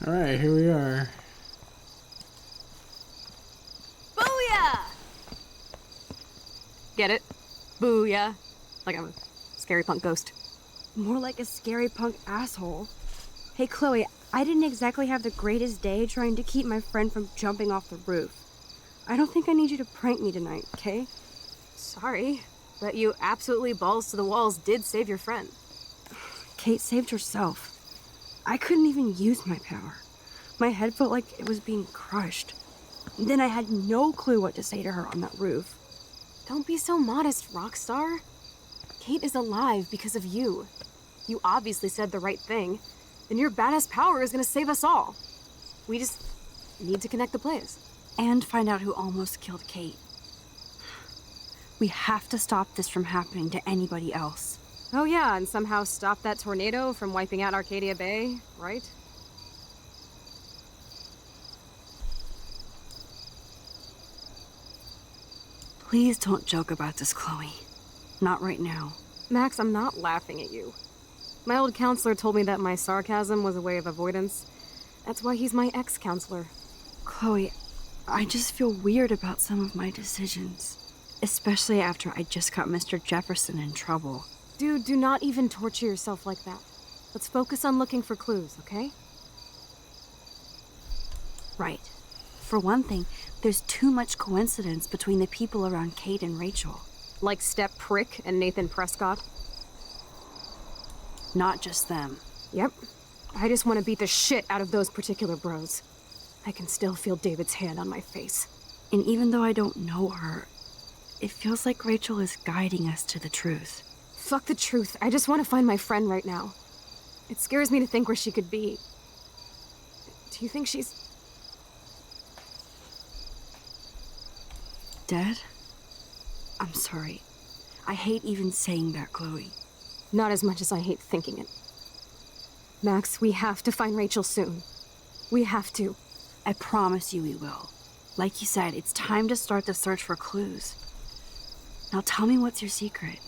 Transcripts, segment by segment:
Alright, here we are. Booyah! Get it? Booyah. Like I'm a scary punk ghost. More like a scary punk asshole. Hey, Chloe, I didn't exactly have the greatest day trying to keep my friend from jumping off the roof. I don't think I need you to prank me tonight, okay? Sorry, but you absolutely balls to the walls did save your friend. Kate saved herself. I couldn't even use my power. My head felt like it was being crushed. Then I had no clue what to say to her on that roof. Don't be so modest, Rockstar. Kate is alive because of you. You obviously said the right thing, and your badass power is gonna save us all. We just need to connect the plays. And find out who almost killed Kate. We have to stop this from happening to anybody else. Oh yeah, and somehow stop that tornado from wiping out Arcadia Bay, right? Please don't joke about this, Chloe. Not right now. Max, I'm not laughing at you. My old counselor told me that my sarcasm was a way of avoidance. That's why he's my ex-counselor. Chloe, I just feel weird about some of my decisions. Especially after I just got Mr. Jefferson in trouble. Dude, do not even torture yourself like that. Let's focus on looking for clues, okay? Right. For one thing, there's too much coincidence between the people around Kate and Rachel. Like Step Prick and Nathan Prescott? Not just them. Yep. I just want to beat the shit out of those particular bros. I can still feel David's hand on my face. And even though I don't know her, it feels like Rachel is guiding us to the truth. Fuck the truth. I just want to find my friend right now. It scares me to think where she could be. Do you think she's... dead? I'm sorry. I hate even saying that, Chloe. Not as much as I hate thinking it. Max, we have to find Rachel soon. We have to. I promise you we will. Like you said, it's time to start the search for clues. Now tell me what's your secret.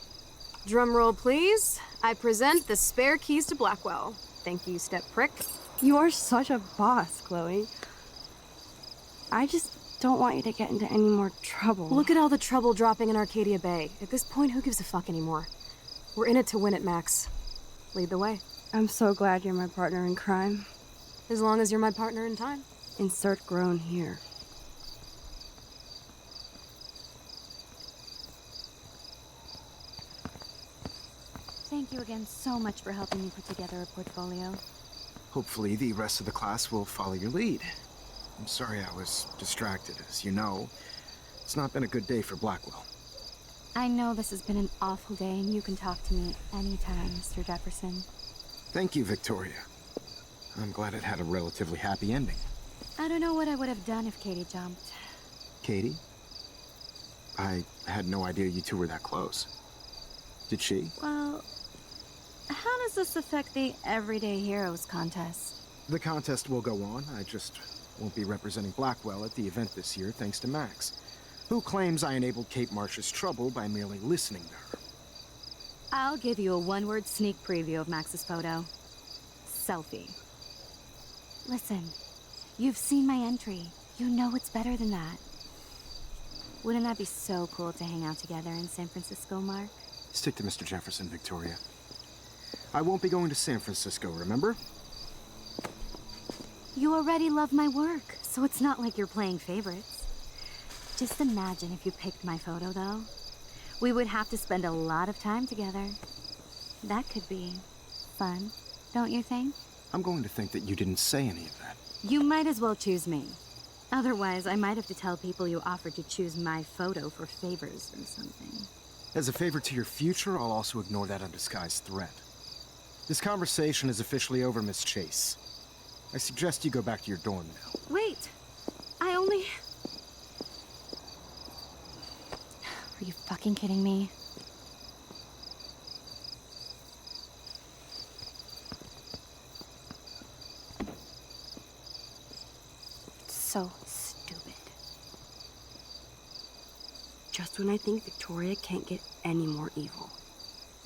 Drum roll, please. I present the spare keys to Blackwell. Thank you, Step Prick. You are such a boss, Chloe. I just don't want you to get into any more trouble. Look at all the trouble dropping in Arcadia Bay. At this point, who gives a fuck anymore? We're in it to win it, Max. Lead the way. I'm so glad you're my partner in crime. As long as you're my partner in time. Insert groan here. Thank you again so much for helping me put together a portfolio. Hopefully the rest of the class will follow your lead. I'm sorry I was distracted. As you know, it's not been a good day for Blackwell. I know this has been an awful day, and you can talk to me anytime, Mr. Jefferson. Thank you, Victoria. I'm glad it had a relatively happy ending. I don't know what I would have done if Katie jumped. Katie? I had no idea you two were that close. Did she? Well, how does this affect the Everyday Heroes contest? The contest will go on. I just won't be representing Blackwell at the event this year, thanks to Max, who claims I enabled Kate Marsh's trouble by merely listening to her. I'll give you a one-word sneak preview of Max's photo. Selfie. Listen, you've seen my entry. You know it's better than that. Wouldn't that be so cool to hang out together in San Francisco, Mark? Stick to Mr. Jefferson, Victoria. I won't be going to San Francisco, remember? You already love my work, so it's not like you're playing favorites. Just imagine if you picked my photo, though. We would have to spend a lot of time together. That could be fun, don't you think? I'm going to think that you didn't say any of that. You might as well choose me. Otherwise, I might have to tell people you offered to choose my photo for favors or something. As a favor to your future, I'll also ignore that undisguised threat. This conversation is officially over, Miss Chase. I suggest you go back to your dorm now. Wait! I only... Are you fucking kidding me? So stupid. Just when I think Victoria can't get any more evil.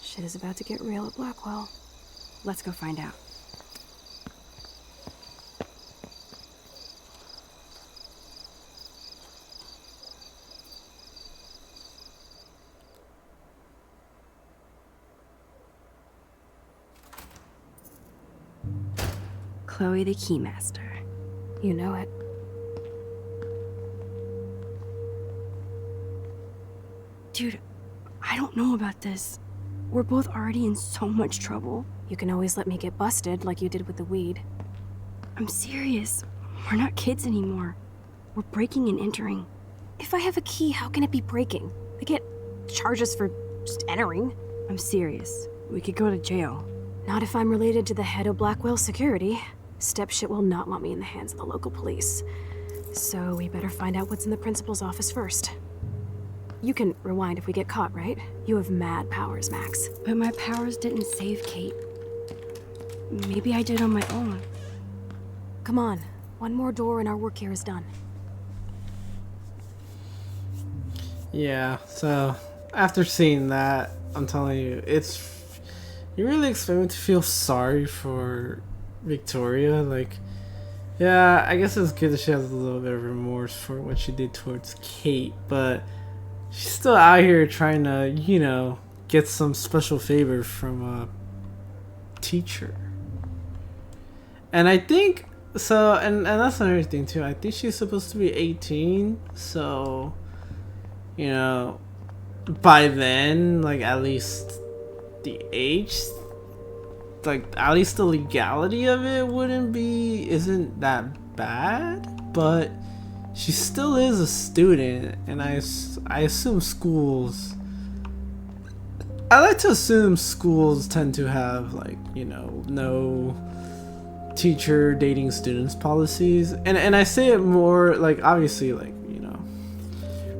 Shit is about to get real at Blackwell. Let's go find out. Chloe the Keymaster. You know it. Dude, I don't know about this. We're both already in so much trouble. You can always let me get busted like you did with the weed. I'm serious. We're not kids anymore. We're breaking and entering. If I have a key, how can it be breaking? I get charges for just entering. I'm serious. We could go to jail. Not if I'm related to the head of Blackwell Security. Stepshit will not want me in the hands of the local police. So we better find out what's in the principal's office first. You can rewind if we get caught, right? You have mad powers, Max. But my powers didn't save Kate. Maybe I did on my own. Come on. One more door and our work here is done. Yeah, so after seeing that, I'm telling you, you really expect me to feel sorry for Victoria. Like, yeah, I guess it's good that she has a little bit of remorse for what she did towards Kate, but she's still out here trying to, you know, get some special favor from a teacher. And I think, so, and that's another thing too, I think she's supposed to be 18, so, you know, by then, like, at least the age, like, at least the legality of it isn't that bad, but she still is a student, and I assume schools, I like to assume schools tend to have, like, you know, no teacher dating students policies, and I say it more, like, obviously, like, you know,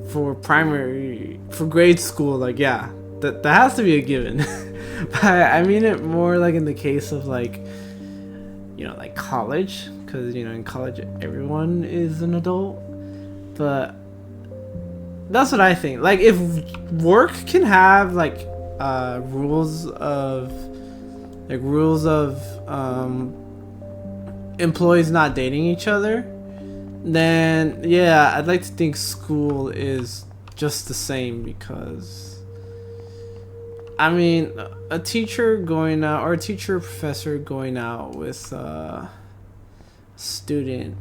for grade school, like, yeah, that has to be a given. But I mean it more like in the case of, like, you know, like college, because, you know, in college everyone is an adult. But that's what I think. Like, if work can have like rules of employees not dating each other, then yeah, I'd like to think school is just the same, because I mean, a teacher going out, or a teacher or professor going out with a student,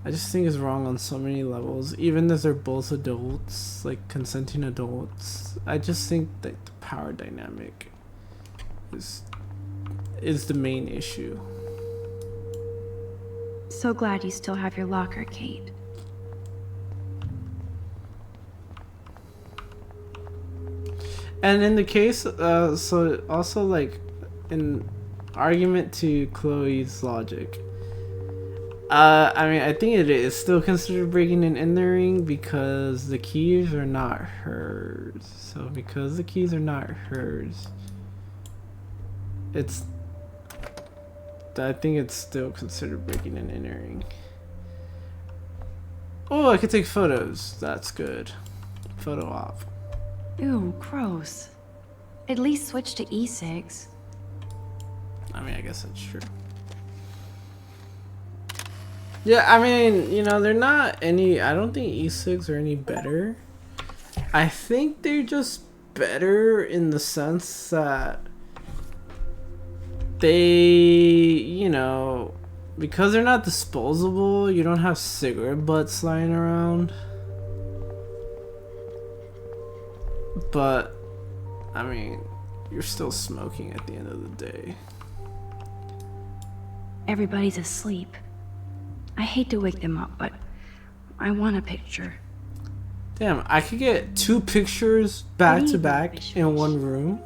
I just think is wrong on so many levels. Even if they're both adults, like consenting adults, I just think that the power dynamic is the main issue. So glad you still have your locker, Kate. And in the case, so also, like, in argument to Chloe's logic, I mean, I think it is still considered breaking and entering because the keys are not hers. So because the keys are not hers, I think it's still considered breaking and entering. Oh, I can take photos. That's good. Photo op. Ew, gross. At least switch to e-cigs. I mean, I guess that's true. Yeah, I mean, you know, they're not any, I don't think e-cigs are any better. I think they're just better in the sense that they, you know, because they're not disposable, you don't have cigarette butts lying around. But, I mean, you're still smoking at the end of the day. Everybody's asleep. I hate to wake them up, but I want a picture. Damn, I could get 2 pictures back to back in one room.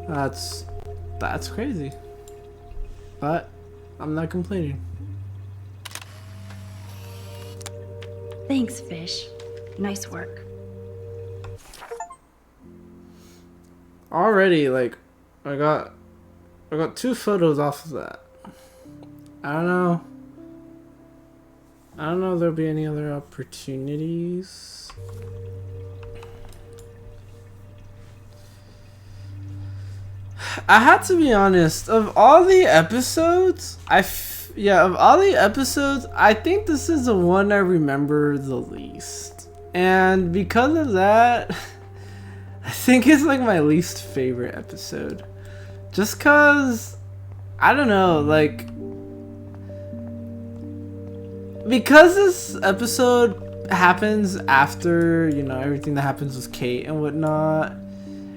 That's crazy. But I'm not complaining. Thanks, Fish. Nice work. Already, like, I got 2 photos off of that. I don't know if there'll be any other opportunities. I have to be honest, of all the episodes, I think this is the one I remember the least. And because of that, I think it's like my least favorite episode. Just cause I don't know, like, because this episode happens after, you know, everything that happens with Kate and whatnot.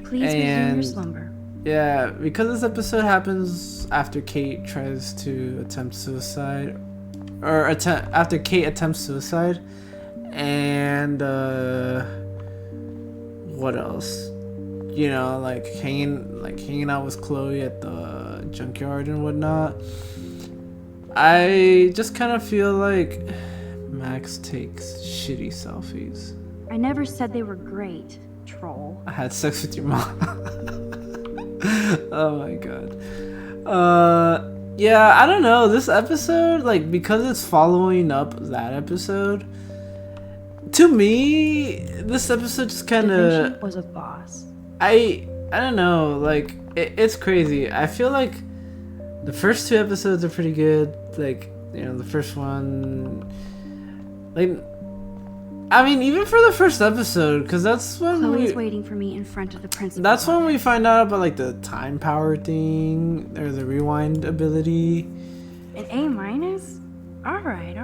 Please resume your slumber. Yeah, because this episode happens after Kate tries to attempt suicide, or after Kate attempts suicide, and what else? You know, like hanging out with Chloe at the junkyard and whatnot. I just kind of feel like Max takes shitty selfies. I never said they were great, troll. I had sex with your mom. Oh my god. Yeah, I don't know. This episode, like, because it's following up that episode, to me, this episode just kind of was a boss. I don't know. Like, it's crazy. I feel like the first 2 episodes are pretty good. Like, you know, the first one, like, I mean, even for the first episode, because that's when Chloe's waiting for me in front of the principal. That's when we find out about, like, the time power thing, or the rewind ability. An A-? All right.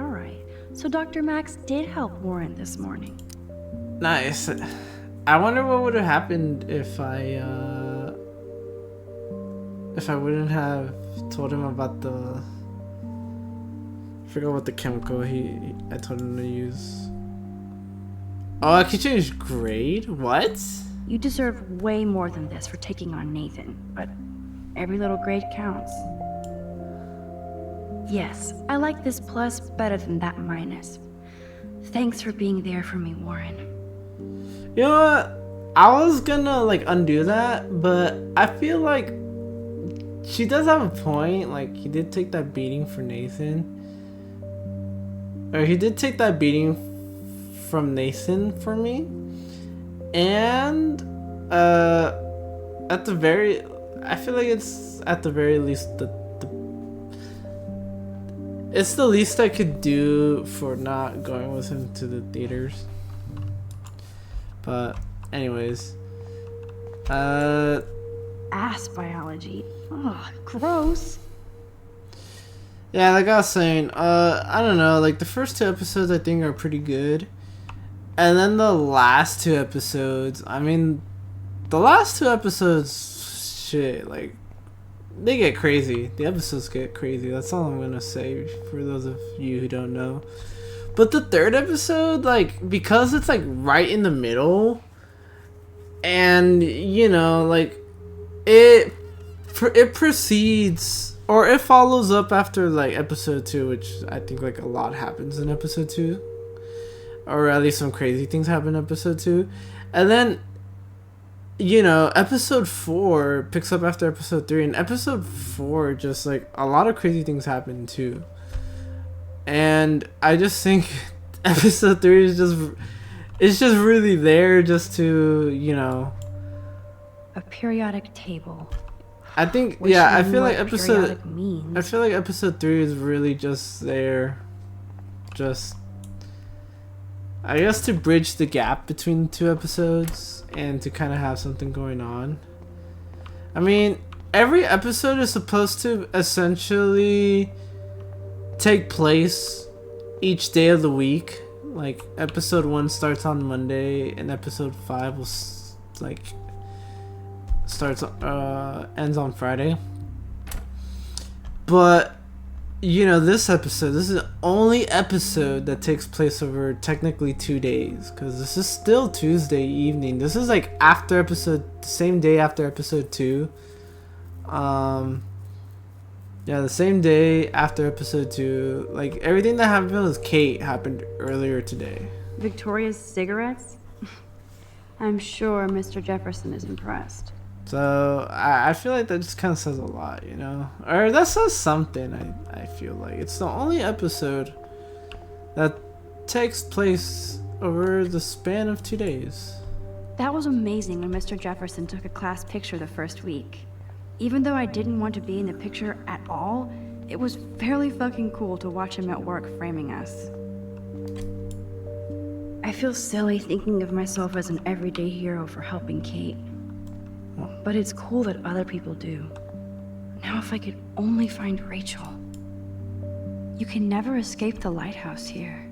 So Dr. Max did help Warren this morning. Nice. I wonder what would have happened if I wouldn't have told him about the... I forgot what the chemical I told him to use. Oh, I can change grade? What? You deserve way more than this for taking on Nathan, but every little grade counts. Yes, I like this plus better than that minus. Thanks for being there for me, Warren. You know what? I was gonna, like, undo that, but I feel like she does have a point. Like, he did take that beating for Nathan. Or he did take that beating from Nathan for me. And, at the very... I feel like it's, at the very least, it's the least I could do for not going with him to the theaters. But, anyways. Ass biology. Ugh, gross. Yeah, like I was saying, I don't know, like, the first 2 episodes I think are pretty good. And then the last 2 episodes, I mean, the last 2 episodes, shit, like, they get crazy. The episodes get crazy. That's all I'm gonna say for those of you who don't know. But the 3rd episode, like, because it's, like, right in the middle, and, you know, like, it proceeds, or it follows up after, like, episode 2, which I think, like, a lot happens in episode 2. Or at least some crazy things happen in episode 2. And then, you know, episode 4 picks up after episode 3. And episode 4, just, like, a lot of crazy things happen, too. And I just think episode 3 is just... It's just really there just to, you know... A periodic table. I think, Which yeah, I means feel like what episode... periodic means. I feel like episode 3 is really just there. Just... I guess to bridge the gap between the 2 episodes and to kind of have something going on. I mean, every episode is supposed to essentially take place each day of the week. Like, episode 1 starts on Monday and episode 5 will ends on Friday. But, you know, this is the only episode that takes place over technically 2 days, because this is still Tuesday evening. This is like after the same day after episode 2. Yeah, the same day after episode 2. Like, everything that happened with Kate happened earlier today. Victoria's cigarettes? I'm sure Mr. Jefferson is impressed. So, I feel like that just kind of says a lot, you know? Or that says something, I feel like. It's the only episode that takes place over the span of 2 days. That was amazing when Mr. Jefferson took a class picture the first week. Even though I didn't want to be in the picture at all, it was fairly fucking cool to watch him at work framing us. I feel silly thinking of myself as an everyday hero for helping Kate. But it's cool that other people do. Now Now if I could only find Rachel. You can never escape the lighthouse here.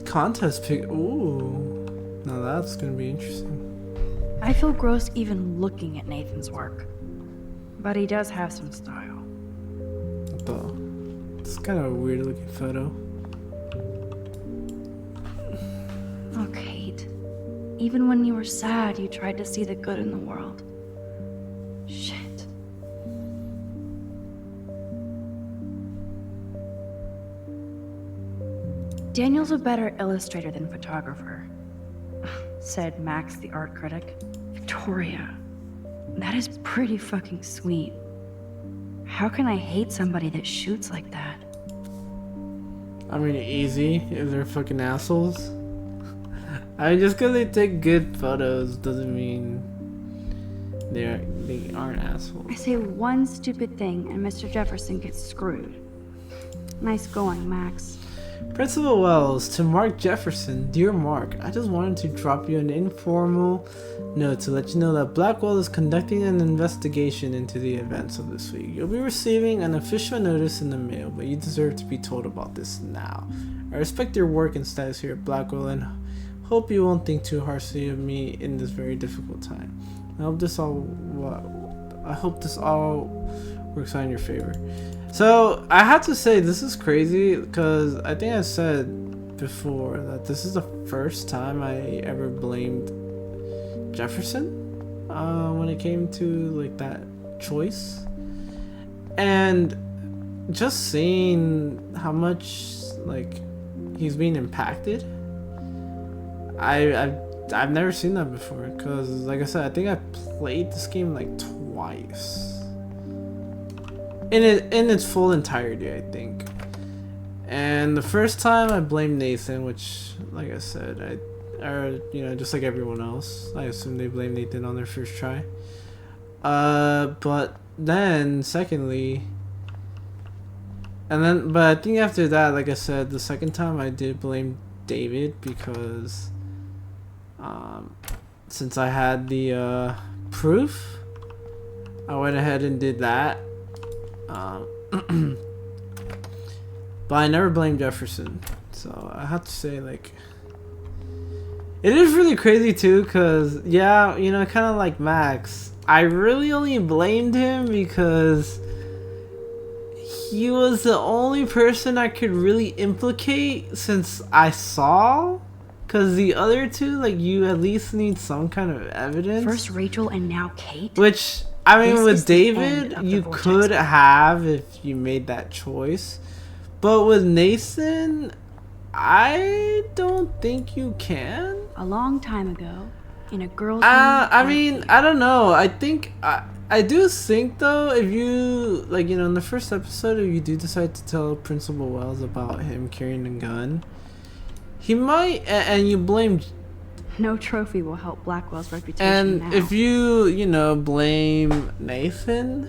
Contest pick. Ooh. Now that's gonna be interesting. I feel gross even looking at Nathan's work. But he does have some style. Though. It's kind of a weird looking photo. Oh, Kate. Even when you were sad, you tried to see the good in the world. Shit. Daniel's a better illustrator than photographer, said Max, the art critic. Victoria, that is pretty fucking sweet. How can I hate somebody that shoots like that? I mean, easy if they're fucking assholes. I mean, just because they take good photos doesn't mean they aren't assholes. I say one stupid thing and Mr. Jefferson gets screwed. Nice going, Max. Principal Wells to Mark Jefferson. Dear Mark, I just wanted to drop you an informal note to let you know that Blackwell is conducting an investigation into the events of this week. You'll be receiving an official notice in the mail, but you deserve to be told about this now. I respect your work and status here at Blackwell and hope you won't think too harshly of me in this very difficult time. I hope this all works out in your favor. So I have to say this is crazy because I think I said before that this is the first time I ever blamed Jefferson when it came to like that choice, and just seeing how much like he's being impacted. I've never seen that before because, like I said, I think I played this game like twice. In its full entirety, I think. And the first time I blamed Nathan, which, like I said, just like everyone else, I assume they blame Nathan on their first try. But then, secondly, but I think after that, like I said, the second time I did blame David because, since I had the proof, I went ahead and did that. But I never blamed Jefferson, so I have to say, like, it is really crazy too, because yeah, you know, kind of like Max, I really only blamed him because he was the only person I could really implicate since I saw, because the other two, like, you at least need some kind of evidence. First Rachel and now Kate? Which, I mean, This with is the end David, of the you vortex. could have if you made that choice. But with Nathan, I don't think you can. A long time ago, in a girl's I mean, I don't know. I think, I do think though, if you, like, you know, in the first episode, if you do decide to tell Principal Wells about him carrying a gun, he might, and you blame. No trophy will help Blackwell's reputation And now. if you know, blame Nathan,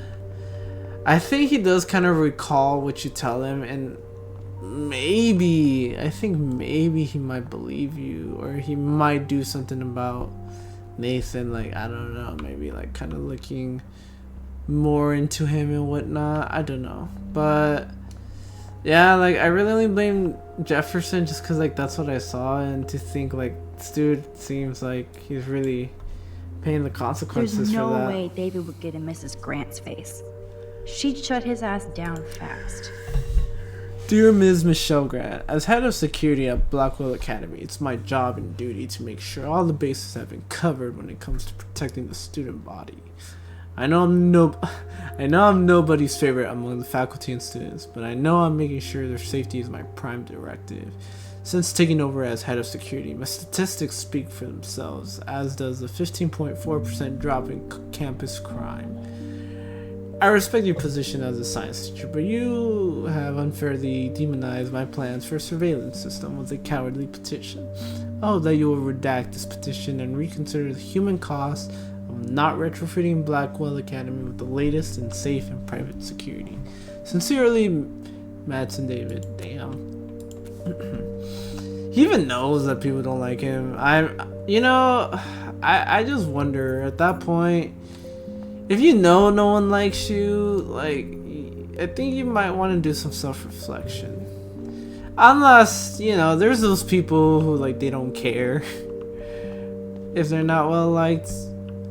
I think he does kind of recall what you tell him, and I think maybe he might believe you, or he might do something about Nathan, like, I don't know, maybe like kind of looking more into him and whatnot. I don't know, but yeah, like, I really only blame Jefferson just because, like, that's what I saw, and to think, like, this dude seems like he's really paying the consequences There's no for that. way David would get in Mrs. Grant's face. She'd shut his ass down fast. Dear Ms. Michelle Grant, as head of security at Blackwell Academy, it's my job and duty to make sure all the bases have been covered when it comes to protecting the student body. I know I'm nobody's favorite among the faculty and students, but I know I'm making sure their safety is my prime directive. Since taking over as head of security, my statistics speak for themselves, as does the 15.4% drop in campus crime. I respect your position as a science teacher, but you have unfairly demonized my plans for a surveillance system with a cowardly petition. I hope that you will redact this petition and reconsider the human cost of not retrofitting Blackwell Academy with the latest in safe and private security. Sincerely, Max and David. Damn. He even knows that people don't like him. I just wonder at that point, if you know no one likes you, like, I think you might want to do some self-reflection. Unless, you know, there's those people who, like, they don't care if they're not well liked.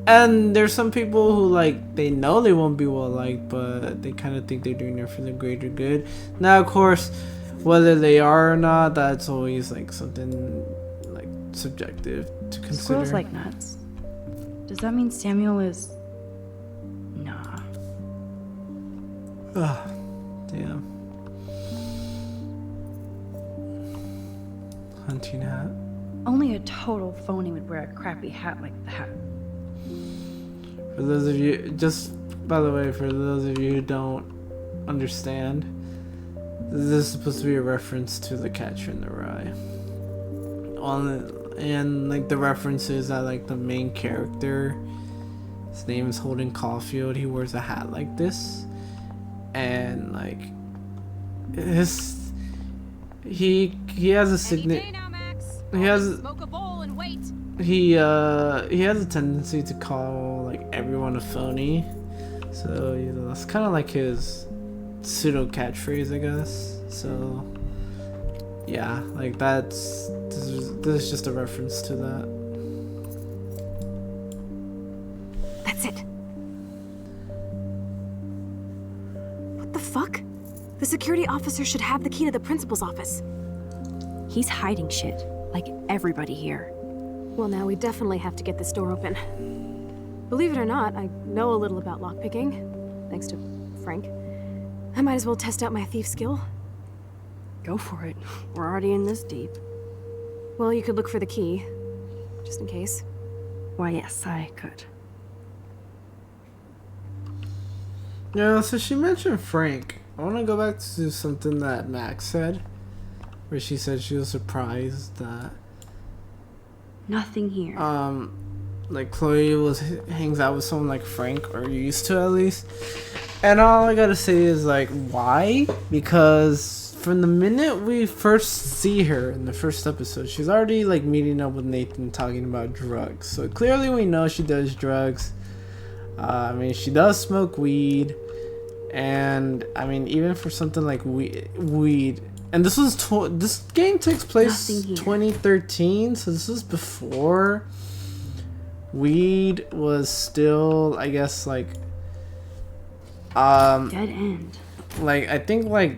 And there's some people who, like, they know they won't be well liked, but they kind of think they're doing it for the greater good. Now, of course, whether they are or not, that's always, like, something, like, subjective to consider. Squirrels like nuts. Does that mean Samuel is... Nah. Ugh, damn. Hunting hat. Only a total phony would wear a crappy hat like that. For those of you, just by the way, for those of you who don't understand, this is supposed to be a reference to The Catcher in the Rye. And like the reference is that like the main character, his name is Holden Caulfield. He wears a hat like this, and like he has a signature. He has he has a tendency to call like everyone a phony, so you know, that's kind of like his pseudo catchphrase, I guess. So yeah, like this is just a reference to that. That's it. What the fuck? The security officer should have the key to the principal's office. He's hiding shit, like everybody here. Well, now we definitely have to get this door open. Believe it or not, I know a little about lockpicking, thanks to Frank. I might as well test out my thief skill. Go for it. We're already in this deep. Well, you could look for the key, just in case. Why, yes, I could. Yeah, so she mentioned Frank. I want to go back to something that Max said, where she said she was surprised that Nothing here. like Chloe hangs out with someone like Frank, or used to at least. And all I gotta say is like, why? Because from the minute we first see her in the first episode, she's already like meeting up with Nathan talking about drugs. So clearly we know she does drugs. I mean, she does smoke weed. And I mean, even for something like weed, and this was this game takes place 2013, so this was before weed was still, I guess, like dead end. Like I think like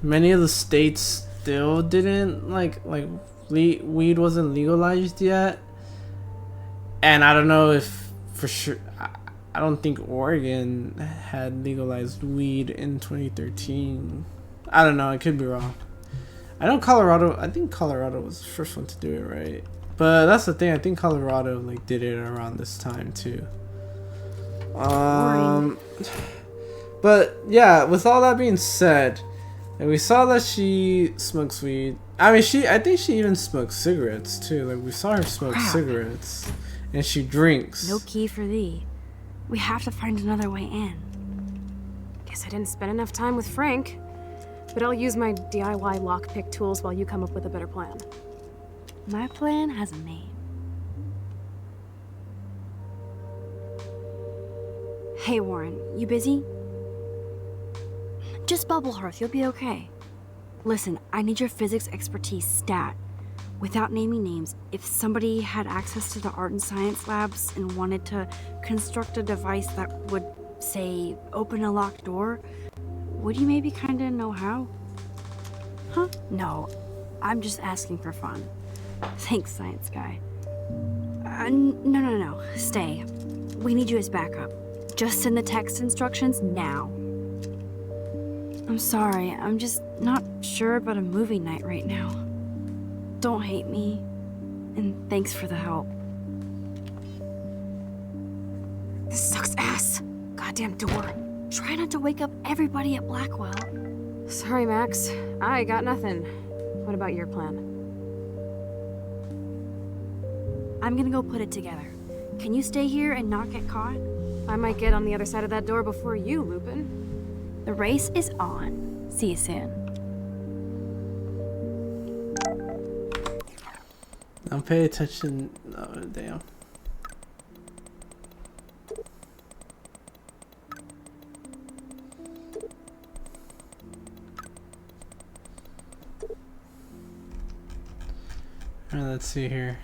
many of the states still didn't like weed wasn't legalized yet, and I don't know if for sure. I don't think Oregon had legalized weed in 2013. I don't know. I could be wrong. I know Colorado. I think Colorado was the first one to do it, right? But that's the thing. I think Colorado like did it around this time too. But yeah, with all that being said, and we saw that she smokes weed. I mean, I think she even smokes cigarettes too. Like we saw her smoke cigarettes, and she drinks. No key for thee. We have to find another way in. Guess I didn't spend enough time with Frank. But I'll use my DIY lockpick tools while you come up with a better plan. My plan has a name. Hey, Warren, you busy? Just bubble hearth, you'll be okay. Listen, I need your physics expertise stat. Without naming names, if somebody had access to the art and science labs and wanted to construct a device that would, say, open a locked door, would you maybe kinda know how? Huh? No, I'm just asking for fun. Thanks, science guy. No. Stay. We need you as backup. Just send the text instructions now. I'm sorry, I'm just not sure about a movie night right now. Don't hate me, and thanks for the help. This sucks ass. Goddamn door. Try not to wake up everybody at Blackwell. Sorry, Max. I got nothing. What about your plan? I'm gonna go put it together. Can you stay here and not get caught? I might get on the other side of that door before you, Lupin. The race is on. See you soon. Now pay attention. Oh, damn. Alright, let's see here.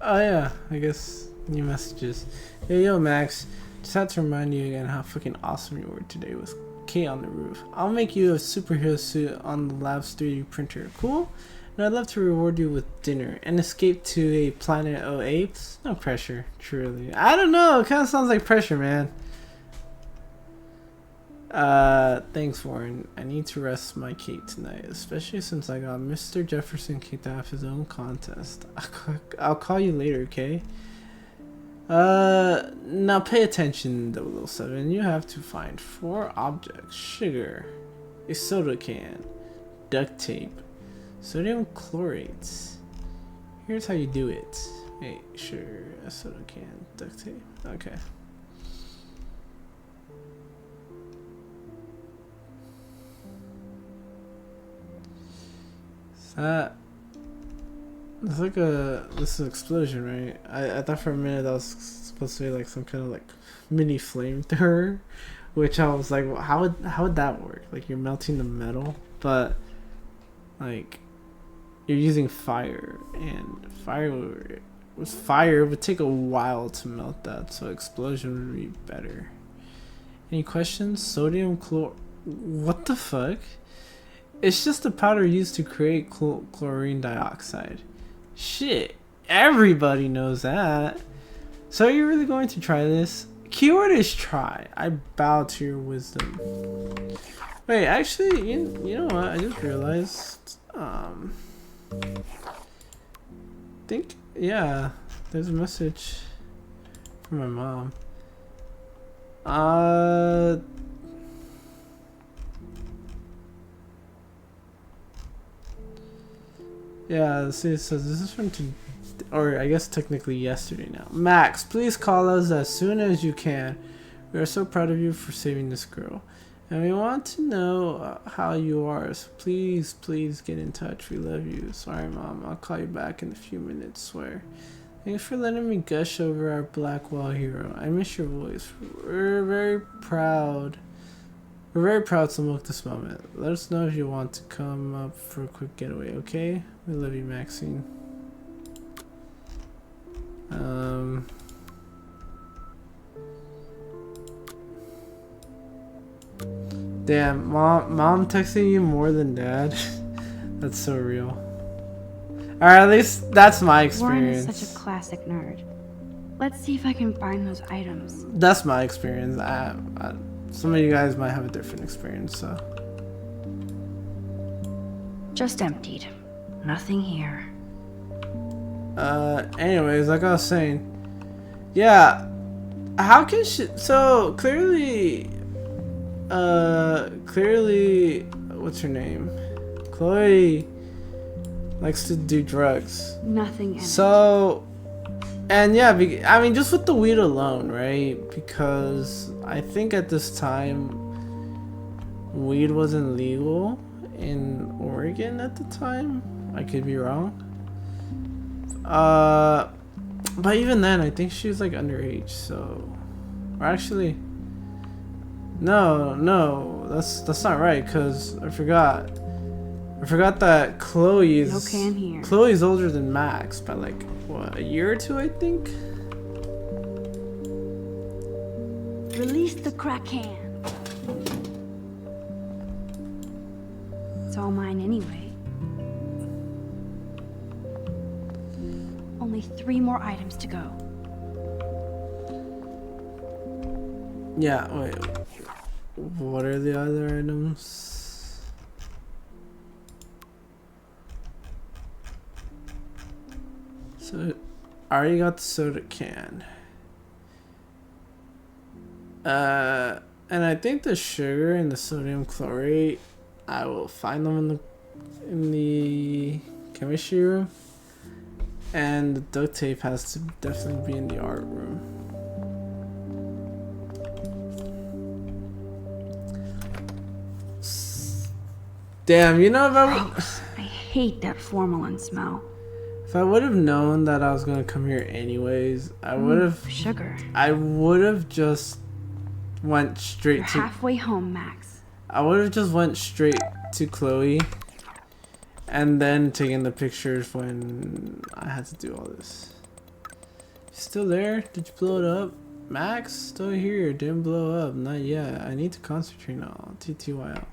Oh yeah, I guess new messages. Hey yo Max, just had to remind you again how fucking awesome you were today with Kate on the roof. I'll make you a superhero suit on the lab's 3D printer. Cool? And I'd love to reward you with dinner and escape to a planet of apes. No pressure, truly. I don't know, it kinda sounds like pressure, man. Thanks Warren. I need to rest my Kate tonight, especially since I got Mr. Jefferson kicked out of his own contest. I'll call you later, okay? Now pay attention, 007. You have to find 4 objects: sugar, a soda can, duct tape, sodium chlorate. Here's how you do it. Wait, sugar, a soda can, duct tape. Okay. It's like this is an explosion, right? I thought for a minute that was supposed to be like some kind of like mini flamethrower, which I was like, well, how would that work? Like you're melting the metal, but like you're using fire, and fire would take a while to melt that, so explosion would be better. Any questions? Sodium chlor... What the fuck? It's just a powder used to create chlorine dioxide. Shit, everybody knows that. So are you really going to try this? Keyword is try. I bow to your wisdom. Wait, actually, you know what? I just realized. Think, yeah, there's a message from my mom. Yeah, see, it says this is from or I guess technically yesterday now. Max, please call us as soon as you can. We are so proud of you for saving this girl, and we want to know how you are. So please get in touch. We love you. Sorry, Mom. I'll call you back in a few minutes. Swear. Thanks for letting me gush over our Blackwell hero. I miss your voice. We're very proud. We're very proud to milk this moment. Let us know if you want to come up for a quick getaway, okay? We love you, Maxine. Damn, mom texting you more than dad? That's so real. Alright, at least that's my experience. Warren is such a classic nerd. Let's see if I can find those items. That's my experience. Some of you guys might have a different experience, so. Just emptied. Nothing here. Anyways, like I was saying, yeah, how can she, so clearly, what's her name? Chloe likes to do drugs. Nothing in it. So, and yeah, I mean, just with the weed alone, right? Because I think at this time, weed wasn't legal in Oregon at the time. I could be wrong. But even then, I think she was like underage, so, or actually, no, that's not right, cause I forgot that Chloe's older than Max by like what, a year or 2, I think. Release the crack can. It's all mine anyway. Only 3 more items to go. Yeah, wait. What are the other items? So, I already got the soda can. And I think the sugar and the sodium chlorate, I will find them in the chemistry room. And the duct tape has to definitely be in the art room. Damn, you know, Gross. I hate that formalin smell. If I would have known that I was gonna come here anyways, I would have sugar. I would have just went straight You're to... halfway home, Max. I would have just went straight to Chloe and then taken the pictures when I had to do all this. Still there? Did you blow it up? Max? Still here. Didn't blow up. Not yet. I need to concentrate now. TTYL.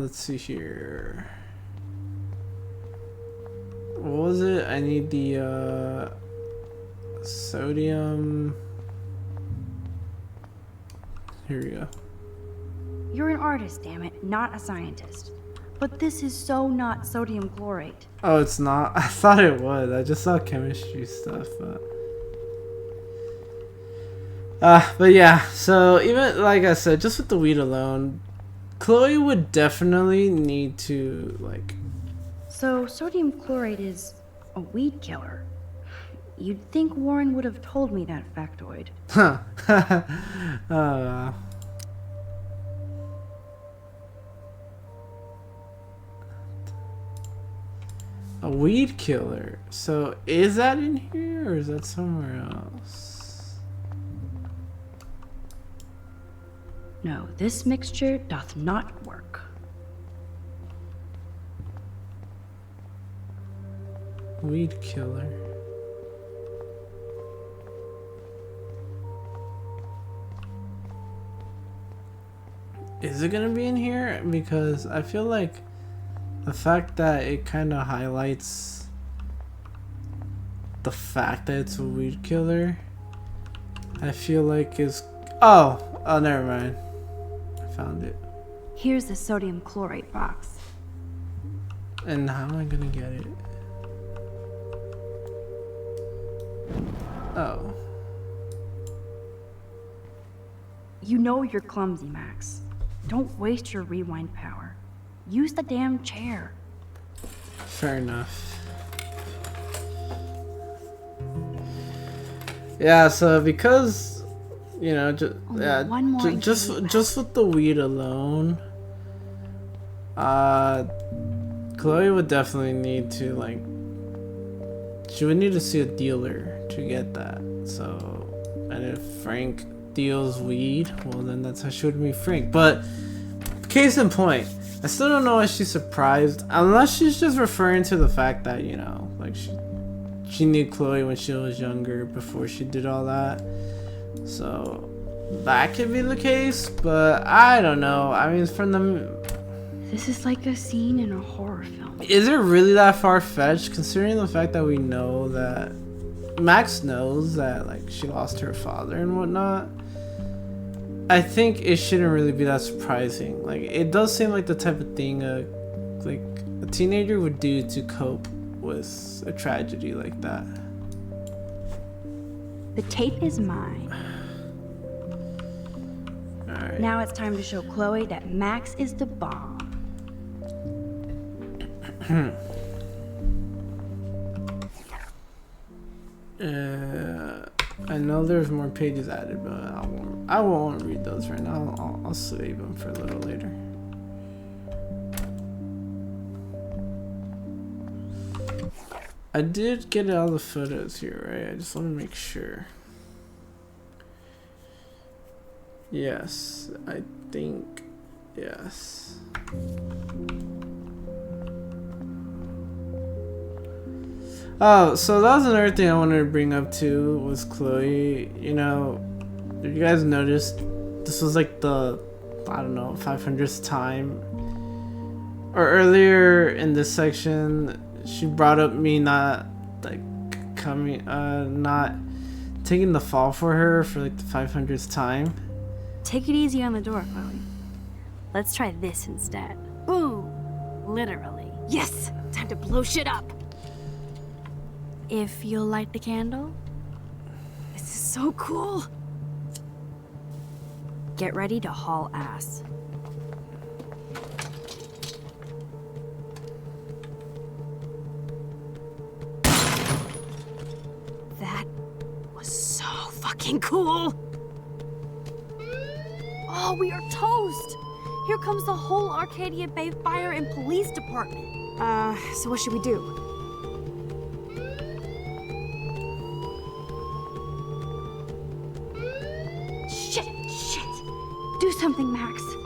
Let's see here. What was it? I need the sodium. Here we go. You're an artist, damn it, not a scientist. But this is so not sodium chlorate. Oh, it's not? I thought it was. I just saw chemistry stuff, but yeah, so even like I said, just with the weed alone, Chloe would definitely need to like... So sodium chlorate is a weed killer. You'd think Warren would have told me that factoid. Huh. A weed killer. So is that in here or is that somewhere else? No, this mixture doth not work. Weed killer. Is it gonna be in here? Because I feel like the fact that it kind of highlights the fact that it's a weed killer, I feel like is... Oh, never mind. I found it. Here's the sodium chlorate box. And how am I gonna get it? Oh. You know you're clumsy, Max. Don't waste your rewind power. Use the damn chair. Fair enough. Yeah, so because, you know, just one more just with the weed alone, Chloe would definitely need to like, she would need to see a dealer to get that. So, and if Frank deals weed, well then that's how she would meet Frank. But case in point, I still don't know why she's surprised, unless she's just referring to the fact that, you know, like she knew Chloe when she was younger before she did all that. So that could be the case, but I don't know. I mean, from the... This is like a scene in a horror film. Is it really that far-fetched, considering the fact that we know that Max knows that, like, she lost her father and whatnot? I think it shouldn't really be that surprising. Like, it does seem like the type of thing like a teenager would do to cope with a tragedy like that. The tape is mine. Alright. Now it's time to show Chloe that Max is the bomb. I know there's more pages added, but I won't read those right now. I'll save them for a little later. I did get all the photos here, right? I just want to make sure. Yes, I think yes. Oh, so that was another thing I wanted to bring up too, was Chloe. You know, if you guys noticed, this was like the, I don't know, 500th time. Or earlier in this section, she brought up me not, like, not taking the fall for her for like the 500th time. Take it easy on the door, Chloe. Let's try this instead. Ooh, literally. Yes, time to blow shit up. If you'll light the candle. This is so cool. Get ready to haul ass. That was so fucking cool. Oh, we are toast! Here comes the whole Arcadia Bay Fire and Police Department. So what should we do? Max.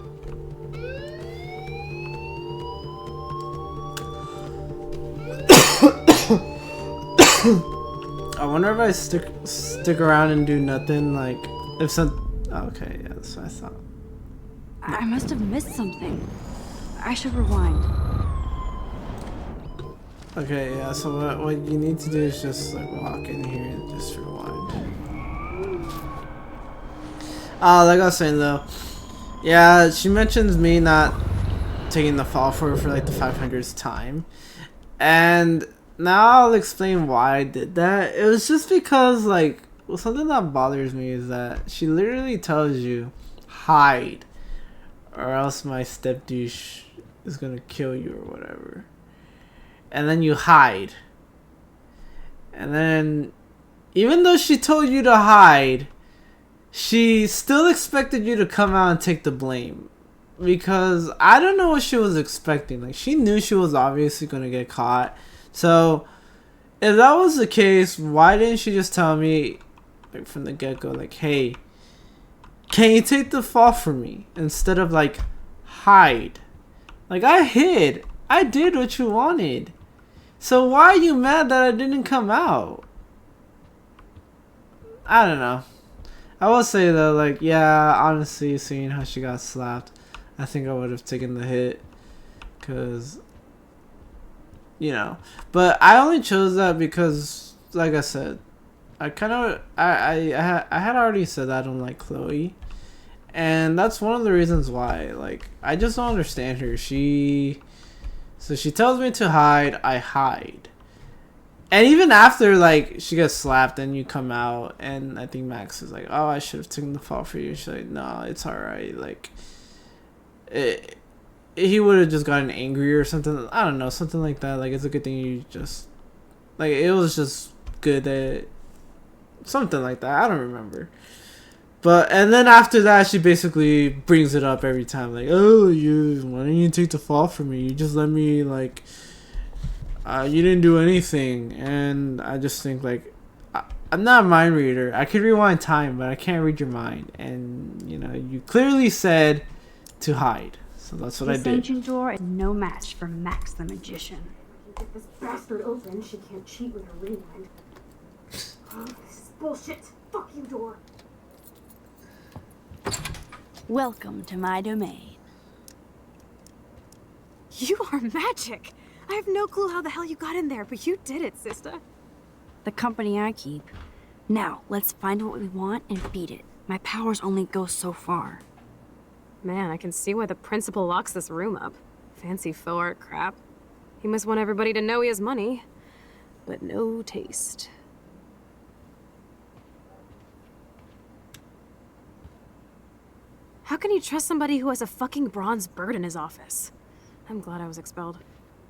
I wonder if I stick around and do nothing, like, if some... Okay, yeah, that's what I thought. I must have missed something. I should rewind. Okay, yeah, so what you need to do is just, like, walk in here and just rewind. Like I was saying, though, yeah, she mentions me not taking the fall for like, the 500th time. And now I'll explain why I did that. It was just because, like, well, something that bothers me is that she literally tells you, hide, or else my step douche is gonna kill you or whatever. And then you hide. And then, even though she told you to hide, she still expected you to come out and take the blame. Because I don't know what she was expecting. Like, she knew she was obviously gonna get caught. So, if that was the case, why didn't she just tell me, like, from the get-go, like, hey, can you take the fall for me? Instead of, like, hide. Like, I hid. I did what you wanted. So why are you mad that I didn't come out? I don't know. I will say, though, like, yeah, honestly, seeing how she got slapped, I think I would have taken the hit. Because... you know, but I only chose that because, like I said, I had already said that I don't like Chloe, and that's one of the reasons why. Like, I just don't understand her. So she tells me to hide, I hide, and even after, like, she gets slapped and you come out, and I think Max is like, oh, I should have taken the fall for you. She's like, no, it's alright. Like, he would have just gotten angry or something. I don't know, something like that. Like, it's a good thing you just... like, it was just good that... something like that. I don't remember. But, and then after that, she basically brings it up every time. Like, oh, why didn't you take the fall for me? You just let me, like... you didn't do anything. And I just think, like... I'm not a mind reader. I could rewind time, but I can't read your mind. And, you know, you clearly said to hide. So that's what I did. This ancient door is no match for Max the Magician. Get this bastard open. She can't cheat with her rewind. Oh, this is bullshit. Fuck you, door. Welcome to my domain. You are magic. I have no clue how the hell you got in there, but you did it, sister. The company I keep. Now, let's find what we want and beat it. My powers only go so far. Man, I can see why the principal locks this room up. Fancy faux art crap. He must want everybody to know he has money, but no taste. How can you trust somebody who has a fucking bronze bird in his office? I'm glad I was expelled.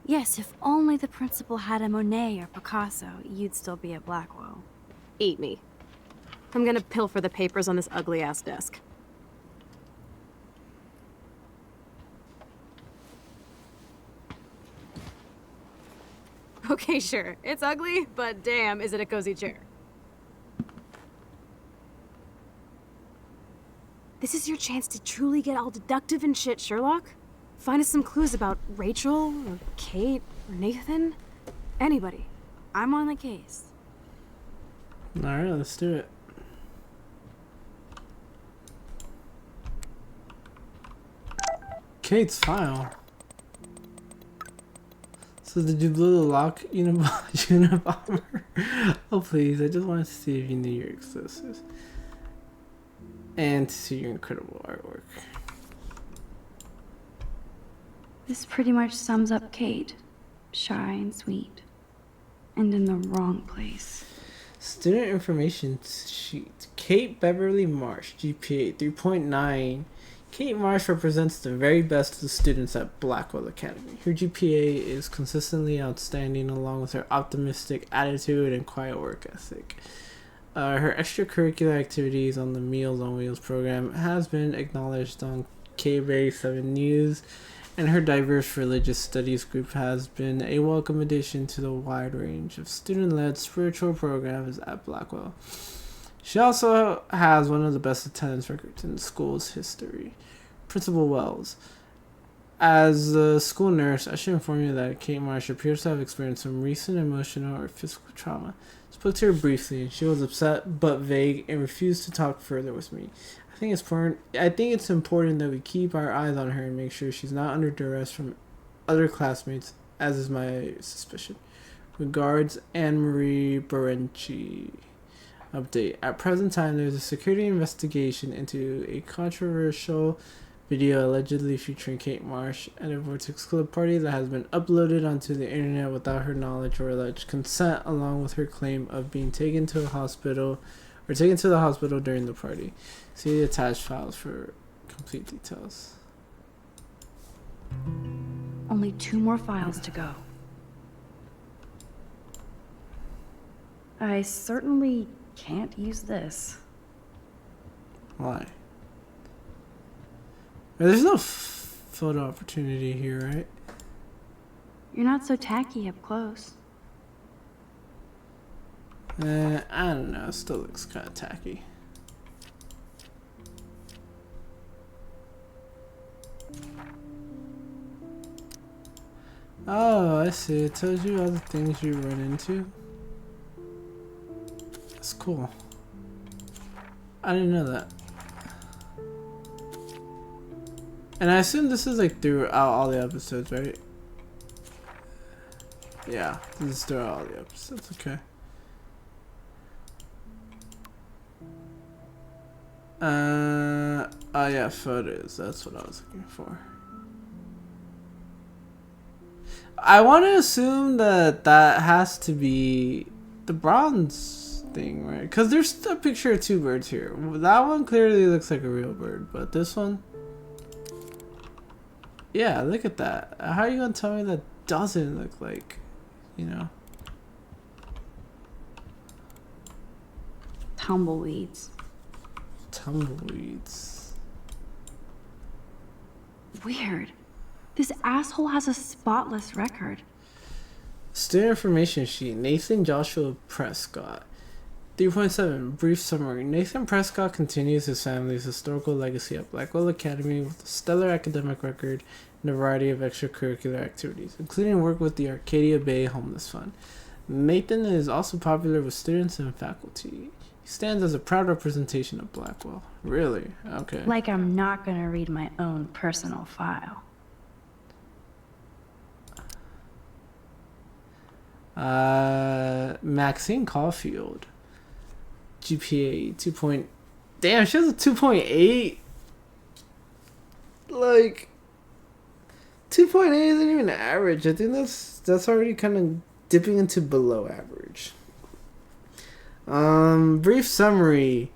Yes, if only the principal had a Monet or Picasso, you'd still be at Blackwell. Eat me. I'm gonna pilfer the papers on this ugly-ass desk. Okay, sure. It's ugly, but damn, is it a cozy chair. This is your chance to truly get all deductive and shit, Sherlock. Find us some clues about Rachel, or Kate, or Nathan. Anybody. I'm on the case. Alright, let's do it. Kate's file. So did you blow the lock, Unabomber? Oh please, I just wanted to see if you knew your exclusives. And to see your incredible artwork. This pretty much sums up Kate. Shy and sweet. And in the wrong place. Student information sheet. Kate Beverly Marsh, GPA 3.9. Kate Marsh represents the very best of the students at Blackwell Academy. Her GPA is consistently outstanding along with her optimistic attitude and quiet work ethic. Her extracurricular activities on the Meals on Wheels program has been acknowledged on K-Bay 7 News, and her diverse religious studies group has been a welcome addition to the wide range of student-led spiritual programs at Blackwell. She also has one of the best attendance records in the school's history. Principal Wells. As a school nurse, I should inform you that Kate Marsh appears to have experienced some recent emotional or physical trauma. I spoke to her briefly, and she was upset but vague and refused to talk further with me. I think it's important that we keep our eyes on her and make sure she's not under duress from other classmates, as is my suspicion. Regards, Anne-Marie Berenci. Update. At present time, there's a security investigation into a controversial video allegedly featuring Kate Marsh at a Vortex Club party that has been uploaded onto the internet without her knowledge or alleged consent, along with her claim of being taken to the hospital during the party. See the attached files for complete details. Only 2 more files to go. I certainly can't use this. Why? There's no photo opportunity here, right? You're not so tacky up close. I don't know. It still looks kind of tacky. Oh, I see. It tells you all the things you run into. That's cool. I didn't know that. And I assume this is like throughout all the episodes, right? Yeah, this is throughout all the episodes. Okay. Oh yeah, photos. That's what I was looking for. I want to assume that that has to be the bronze thing, right? Because there's a picture of 2 birds here. That one clearly looks like a real bird, but this one... Yeah, look at that. How are you going to tell me that doesn't look like, you know? Tumbleweeds. Tumbleweeds. Weird. This asshole has a spotless record. Student information sheet. Nathan Joshua Prescott. 3.7. Brief summary. Nathan Prescott continues his family's historical legacy at Blackwell Academy with a stellar academic record and a variety of extracurricular activities, including work with the Arcadia Bay Homeless Fund. Nathan is also popular with students and faculty. He stands as a proud representation of Blackwell. Really? Okay. Like I'm not gonna read my own personal file. Maxine Caufield. GPA 2. Damn, she has a 2.8. Like 2.8 isn't even average. I think that's already kind of dipping into below average. Brief summary.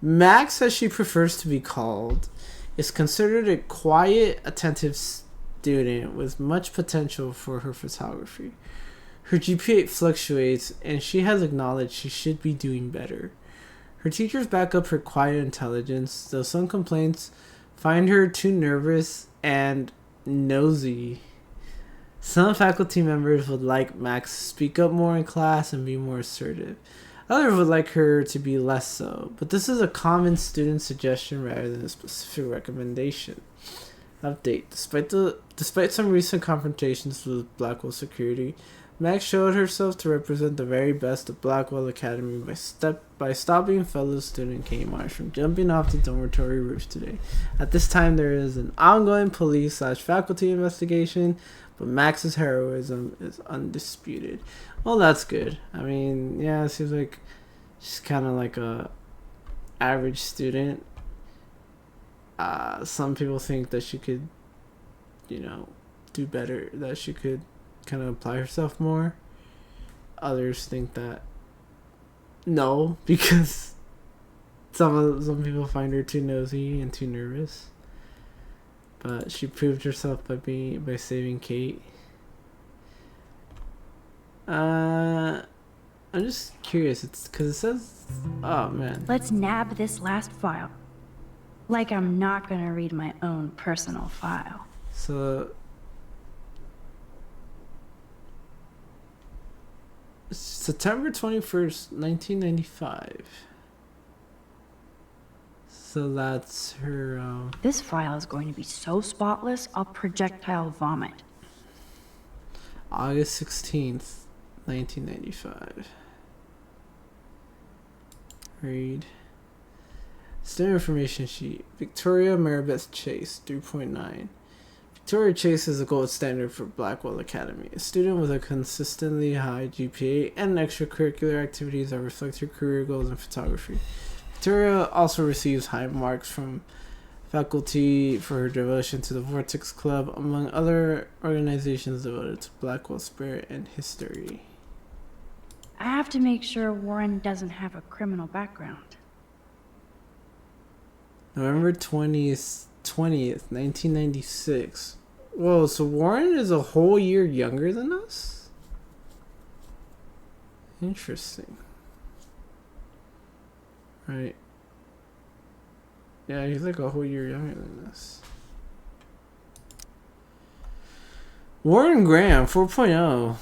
Max, as she prefers to be called, is considered a quiet, attentive student with much potential for her photography. Her GPA fluctuates, and she has acknowledged she should be doing better. Her teachers back up her quiet intelligence, though some complaints find her too nervous and nosy. Some faculty members would like Max to speak up more in class and be more assertive. Others would like her to be less so, but this is a common student suggestion rather than a specific recommendation. Update. Despite some recent confrontations with Blackwell security, Max showed herself to represent the very best of Blackwell Academy by stopping fellow student Kate Marsh from jumping off the dormitory roof today. At this time, there is an ongoing police/faculty investigation, but Max's heroism is undisputed. Well, that's good. I mean, yeah, it seems like she's kind of like a average student. Some people think that she could, do better, that she could kind of apply herself more. Others think that no, because some people find her too nosy and too nervous. But she proved herself by saving Kate. I'm just curious. It's because it says, oh man. Let's nab this last file. Like I'm not gonna read my own personal file. So September 21st, 1995. So that's her, This file is going to be so spotless, I'll projectile vomit. August 16th, 1995. Read. Student information sheet. Victoria Maribeth Chase, 3.9. Victoria Chase is a gold standard for Blackwell Academy. A student with a consistently high GPA and extracurricular activities that reflect her career goals in photography. Victoria also receives high marks from faculty for her devotion to the Vortex Club, among other organizations devoted to Blackwell spirit and history. I have to make sure Warren doesn't have a criminal background. November 20th, 1996. Whoa, so Warren is a whole year younger than us? Interesting. Right. Yeah, he's like a whole year younger than us. Warren Graham, 4.0.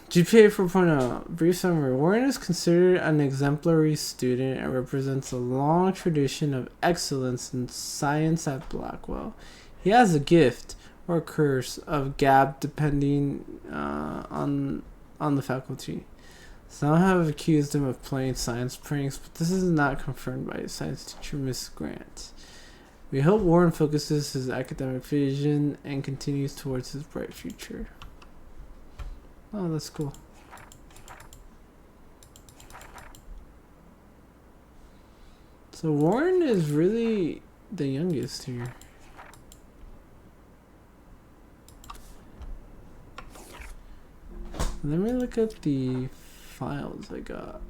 GPA 4.0. Brief summary. Warren is considered an exemplary student and represents a long tradition of excellence in science at Blackwell. He has a gift or curse of gab depending on the faculty. Some have accused him of playing science pranks, but this is not confirmed by his science teacher, Miss Grant. We hope Warren focuses his academic vision and continues towards his bright future. Oh, that's cool. So Warren is really the youngest here. Let me look at the files I got.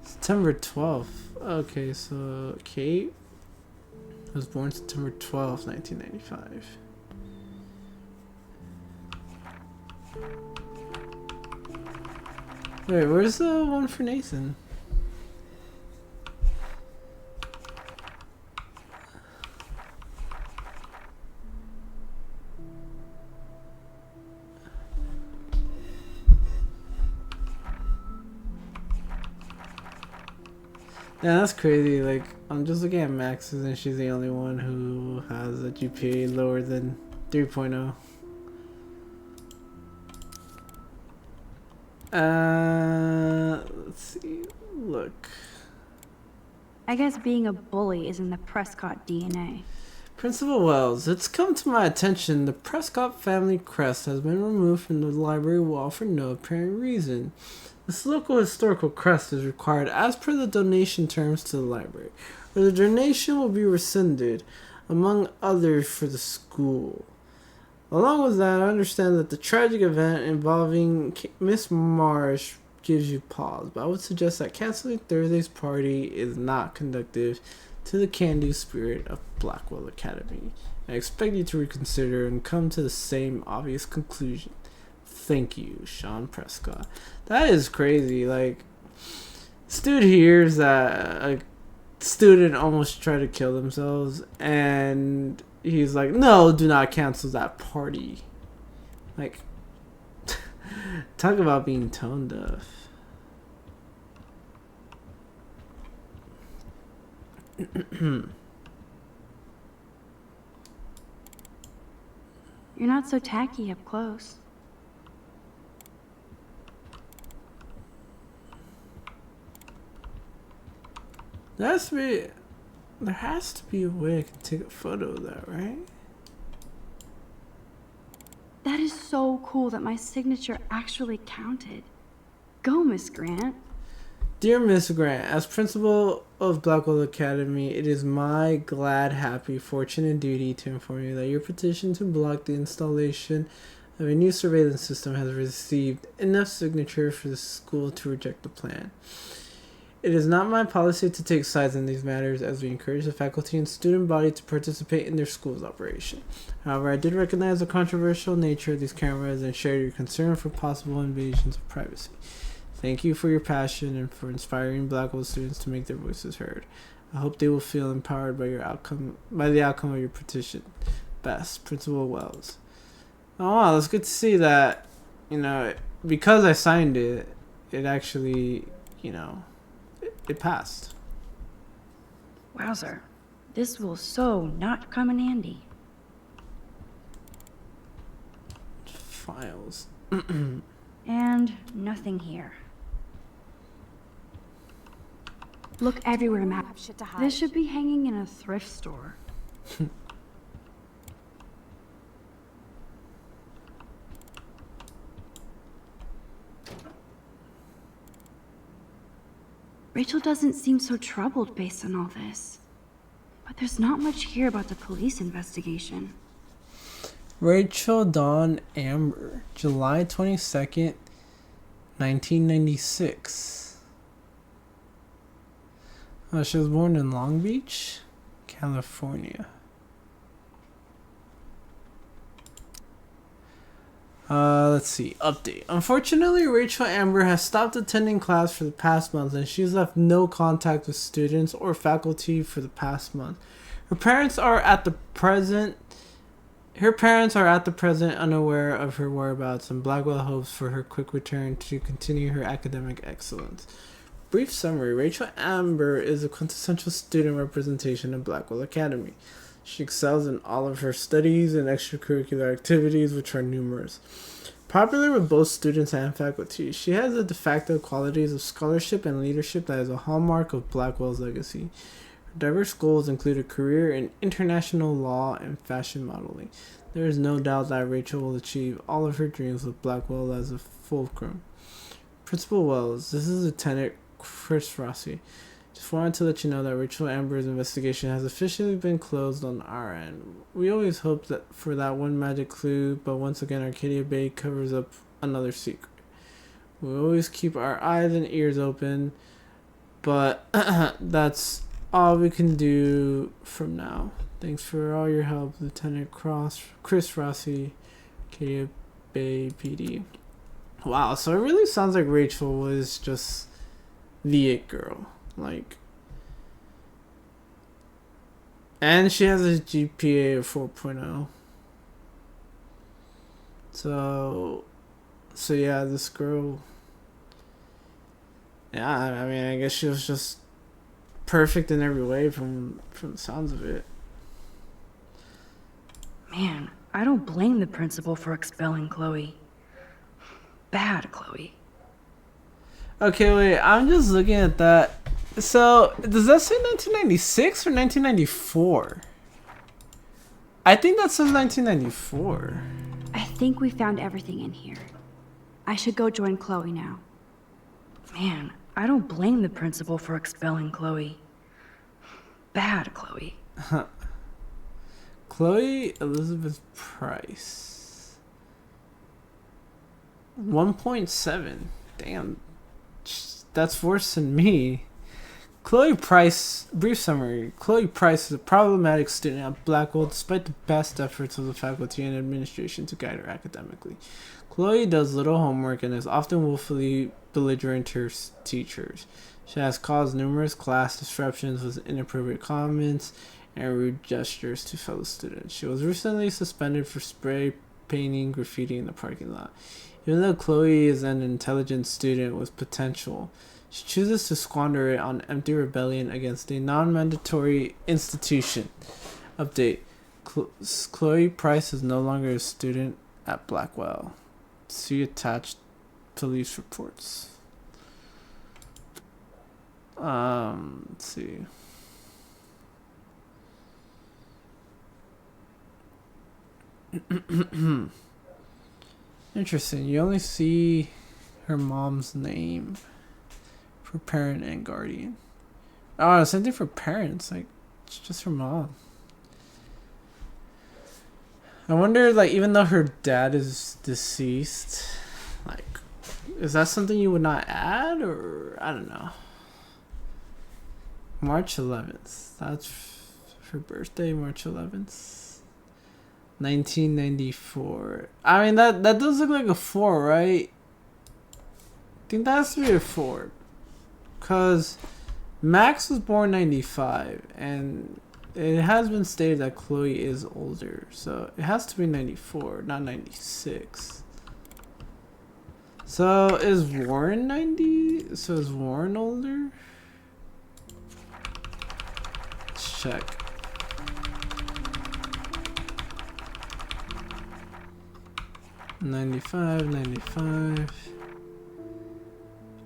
September 12th. Okay, so Kate was born September 12th, 1995. Wait, where's the one for Nathan? Yeah, that's crazy. Like, I'm just looking at Max's and she's the only one who has a GPA lower than 3.0. Let's see. Look. I guess being a bully is in the Prescott DNA. Principal Wells, it's come to my attention the Prescott family crest has been removed from the library wall for no apparent reason. This local historical crest is required as per the donation terms to the library, or the donation will be rescinded, among others for the school. Along with that, I understand that the tragic event involving Miss Marsh gives you pause, but I would suggest that canceling Thursday's party is not conducive to the can-do spirit of Blackwell Academy. I expect you to reconsider and come to the same obvious conclusion. Thank you, Sean Prescott. That is crazy. Like, this dude hears that a student almost tried to kill themselves, and he's like, no, do not cancel that party. Like, talk about being tone deaf. You're not so tacky up close. There has to be a way I can take a photo of that, right? That is so cool that my signature actually counted. Go, Miss Grant. Dear Miss Grant, as principal of Blackwell Academy, it is my glad, happy, fortune, and duty to inform you that your petition to block the installation of a new surveillance system has received enough signatures for the school to reject the plan. It is not my policy to take sides in these matters, as we encourage the faculty and student body to participate in their school's operation. However, I did recognize the controversial nature of these cameras and share your concern for possible invasions of privacy. Thank you for your passion and for inspiring Blackwell students to make their voices heard. I hope they will feel empowered by the outcome of your petition. Best, Principal Wells. Oh wow, it's good to see that, you know, because I signed it, it actually, you know, it passed. Wowzer. This will so not come in handy. Files. And nothing here. Look everywhere, Matt. Have shit to hide. This should be hanging in a thrift store. Rachel doesn't seem so troubled based on all this. But there's not much here about the police investigation. Rachel Dawn Amber, July 22nd, 1996. She was born in Long Beach, California. Let's see. Update. Unfortunately, Rachel Amber has stopped attending class for the past month, and she's left no contact with students or faculty for the past month. Her parents are at the present unaware of her whereabouts, and Blackwell hopes for her quick return to continue her academic excellence. Brief summary. Rachel Amber is a quintessential student representation of Blackwell Academy. She excels in all of her studies and extracurricular activities, which are numerous. Popular with both students and faculty, she has the de facto qualities of scholarship and leadership that is a hallmark of Blackwell's legacy. Her diverse goals include a career in international law and fashion modeling. There is no doubt that Rachel will achieve all of her dreams with Blackwell as a fulcrum. Principal Wells, this is Lieutenant Chris Rossi. Just wanted to let you know that Rachel Amber's investigation has officially been closed on our end. We always hoped that for that one magic clue, but once again Arcadia Bay covers up another secret. We always keep our eyes and ears open, but that's all we can do from now. Thanks for all your help, Lieutenant Chris Rossi, Arcadia Bay PD. Wow, so it really sounds like Rachel was just the it girl. Like, and she has a GPA of 4.0. So yeah, this girl, yeah, I mean, I guess she was just perfect in every way from the sounds of it. Man, I don't blame the principal for expelling Chloe. Bad Chloe. Okay, wait, I'm just looking at that. So, does that say 1996 or 1994? I think that says 1994. I think we found everything in here. I should go join Chloe now. Man, I don't blame the principal for expelling Chloe. Bad Chloe. Chloe Elizabeth Price. 1.7. Damn. That's worse than me. Chloe Price, brief summary. Chloe Price is a problematic student at Blackwell despite the best efforts of the faculty and administration to guide her academically. Chloe does little homework and is often willfully belligerent to her teachers. She has caused numerous class disruptions with inappropriate comments and rude gestures to fellow students. She was recently suspended for spray painting graffiti in the parking lot. Even though Chloe is an intelligent student with potential, she chooses to squander it on empty rebellion against a non-mandatory institution. Update. Chloe Price is no longer a student at Blackwell. See attached police reports. Let's see. Interesting. You only see her mom's name for parent and guardian. Oh, same thing for parents. Like, it's just her mom. I wonder, like, even though her dad is deceased, like, is that something you would not add? Or, I don't know. March 11th. That's her birthday, March 11th. 1994. I mean, that does look like a 4, right? think that has to be a 4. Because Max was born 95, and it has been stated that Chloe is older. So it has to be 94, not 96. So is Warren 90? So is Warren older? Let's check. $95.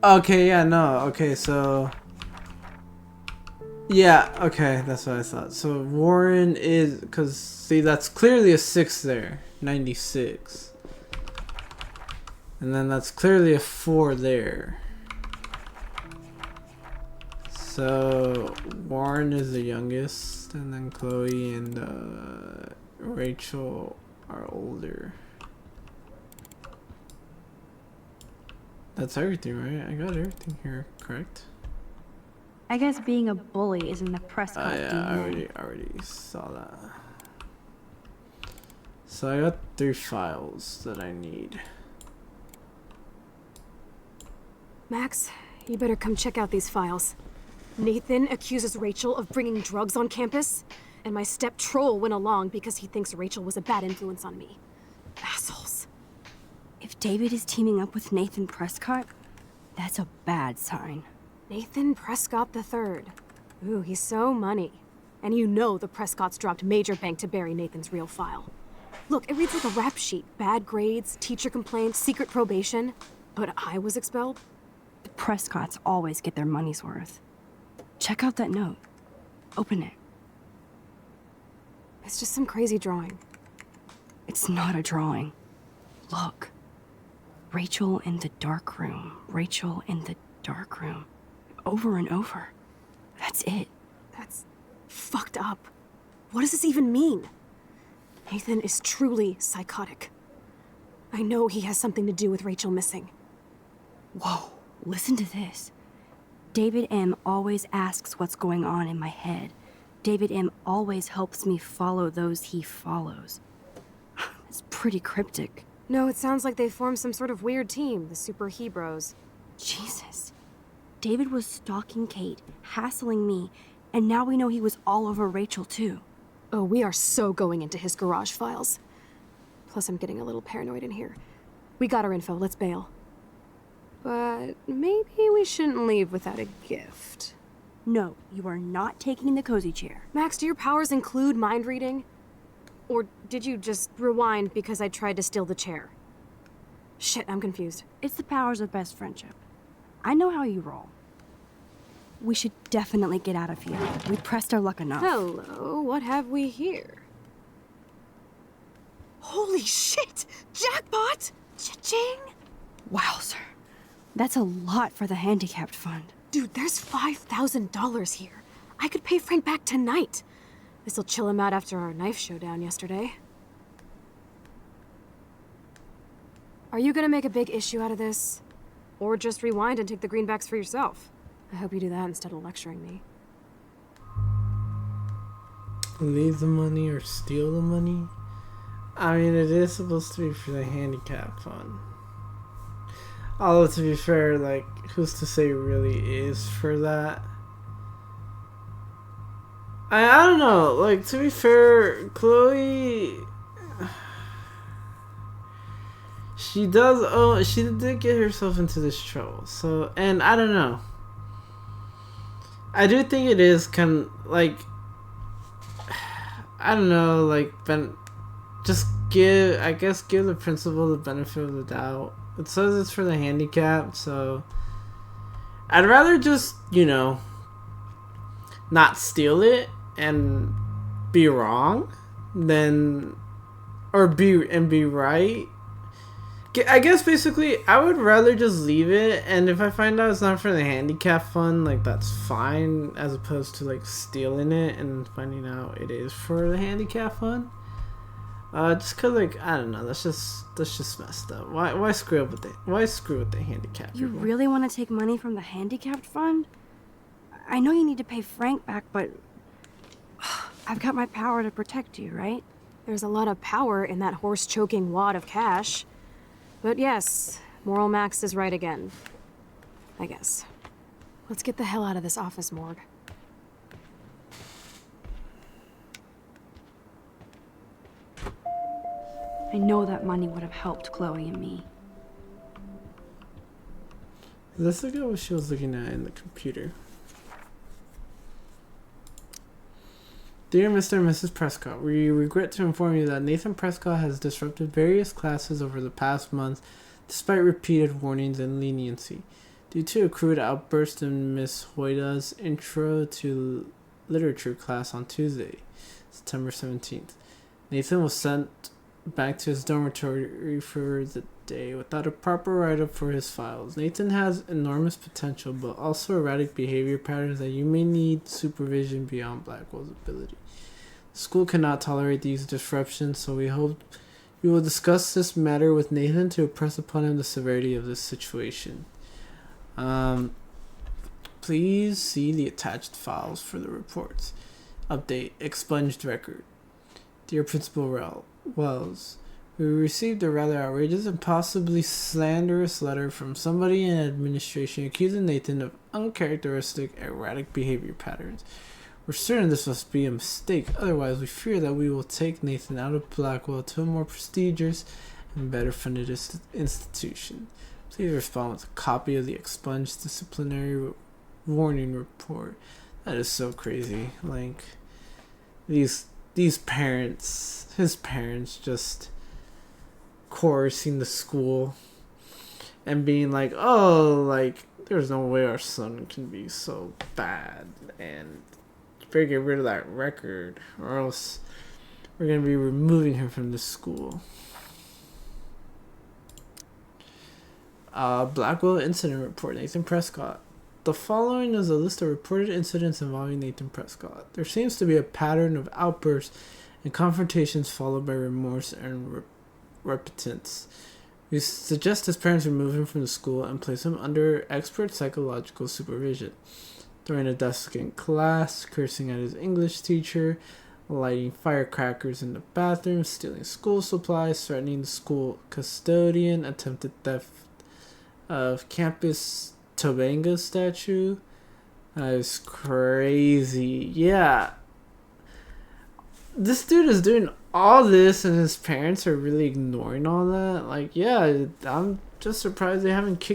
Okay, yeah, no. Okay, so yeah, okay, that's what I thought. So Warren is, because see, that's clearly a 6 there, 96. And then that's clearly a 4 there. So Warren is the youngest, and then Chloe and Rachel are older. That's everything, right? I got everything here, correct? I guess being a bully is in the Prescott Yeah, DNA. I already saw that. So I got 3 files that I need. Max, you better come check out these files. Nathan accuses Rachel of bringing drugs on campus, and my step troll went along because he thinks Rachel was a bad influence on me. Assholes. If David is teaming up with Nathan Prescott, that's a bad sign. Nathan Prescott III. Ooh, he's so money. And you know the Prescotts dropped major bank to bury Nathan's real file. Look, it reads like a rap sheet. Bad grades, teacher complaints, secret probation. But I was expelled? The Prescotts always get their money's worth. Check out that note. Open it. It's just some crazy drawing. It's not a drawing. Look. Rachel in the dark room. Rachel in the dark room. Over and over. That's it. That's fucked up. What does this even mean? Nathan is truly psychotic. I know he has something to do with Rachel missing. Whoa, listen to this. David M. always asks what's going on in my head. David M. always helps me follow those he follows. It's pretty cryptic. No, it sounds like they formed some sort of weird team, the Super Hebros. Jesus. David was stalking Kate, hassling me, and now we know he was all over Rachel too. Oh, we are so going into his garage files. Plus, I'm getting a little paranoid in here. We got our info, let's bail. But maybe we shouldn't leave without a gift. No, you are not taking the cozy chair. Max, do your powers include mind reading? Or did you just rewind because I tried to steal the chair? Shit, I'm confused. It's the powers of best friendship. I know how you roll. We should definitely get out of here. We pressed our luck enough. Hello, what have we here? Holy shit! Jackpot! Cha-ching! Wowzer. That's a lot for the handicapped fund. Dude, there's $5,000 here. I could pay Frank back tonight. This'll chill him out after our knife showdown yesterday. Are you gonna make a big issue out of this? Or just rewind and take the greenbacks for yourself? I hope you do that instead of lecturing me. Leave the money or steal the money? I mean, it is supposed to be for the handicap fund. Although, to be fair, like, who's to say it really is for that? I don't know. Like, to be fair, Chloe... She did get herself into this trouble. So, and I don't know. I do think it is kind of, like... I don't know, like, just give the principal the benefit of the doubt. It says it's for the handicapped, so I'd rather just, not steal it and be wrong than, be right. I guess basically I would rather just leave it, and if I find out it's not for the handicap fund, like, that's fine, as opposed to, like, stealing it and finding out it is for the handicap fund. Just cause, like, I don't know, that's just messed up. Why screw with the handicap? You really want to take money from the handicapped fund? I know you need to pay Frank back, but I've got my power to protect you, right? There's a lot of power in that horse-choking wad of cash. But yes, Moral Max is right again. I guess. Let's get the hell out of this office morgue. I know that money would have helped Chloe and me. Let's look at what she was looking at in the computer. Dear Mr. and Mrs. Prescott, we regret to inform you that Nathan Prescott has disrupted various classes over the past month, despite repeated warnings and leniency. Due to a crude outburst in Miss Hoyda's intro to literature class on Tuesday, September 17th, Nathan was sent back to his dormitory for the day without a proper write-up for his files. Nathan has enormous potential, but also erratic behavior patterns that you may need supervision beyond Blackwell's ability. The school cannot tolerate these disruptions, so we hope you will discuss this matter with Nathan to impress upon him the severity of this situation. Please see the attached files for the reports. Update, expunged record. Dear Principal Wells, we received a rather outrageous and possibly slanderous letter from somebody in administration accusing Nathan of uncharacteristic, erratic behavior patterns. We're certain this must be a mistake, otherwise we fear that we will take Nathan out of Blackwell to a more prestigious and better funded institution. Please respond with a copy of the expunged disciplinary warning report. That is so crazy. Like, these parents, his parents, just coercing the school and being like, oh, like, there's no way our son can be so bad, and better get rid of that record or else we're going to be removing him from the school. Blackwell incident report, Nathan Prescott. The following is a list of reported incidents involving Nathan Prescott. There seems to be a pattern of outbursts and confrontations followed by remorse and repentance. We suggest his parents remove him from the school and place him under expert psychological supervision. Throwing a desk in class, cursing at his English teacher, lighting firecrackers in the bathroom, stealing school supplies, threatening the school custodian, attempted theft of campus Tobanga statue. That is crazy. Yeah. This dude is doing all this and his parents are really ignoring all that. Like, yeah, I'm just surprised they haven't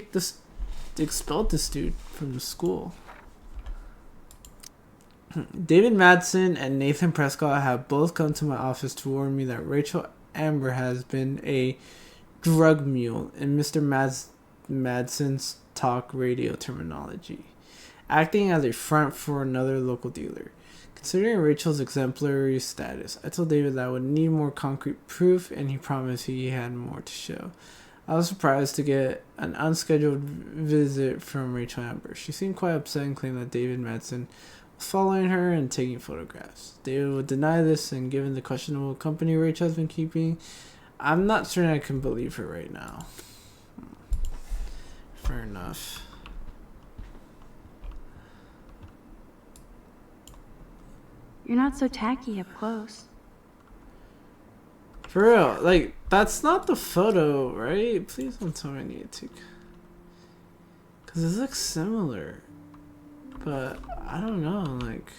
expelled this dude from the school. David Madsen and Nathan Prescott have both come to my office to warn me that Rachel Amber has been a drug mule in Mr. Madsen's talk radio terminology, acting as a front for another local dealer. Considering Rachel's exemplary status, I told David that I would need more concrete proof, and he promised he had more to show. I was surprised to get an unscheduled visit from Rachel Amber. She seemed quite upset and claimed that David Madsen was following her and taking photographs. David would deny this, and given the questionable company Rachel has been keeping, I'm not certain I can believe her right now. Fair enough. You're not so tacky up close. For real, like, that's not the photo, right? Please don't tell me I need to. Because it looks similar. But, I don't know, like...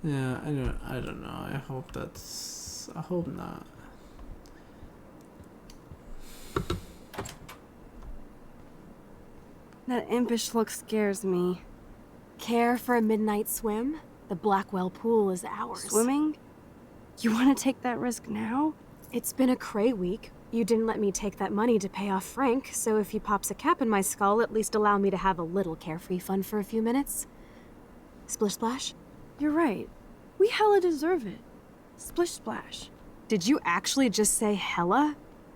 Yeah, I don't know. I hope not. That impish look scares me. Care for a midnight swim? The Blackwell pool is ours. Swimming? You want to take that risk now? It's been a cray week. You didn't let me take that money to pay off Frank, so if he pops a cap in my skull, at least allow me to have a little carefree fun for a few minutes. Splish splash? You're right. We hella deserve it. Splish splash. Did you actually just say hella?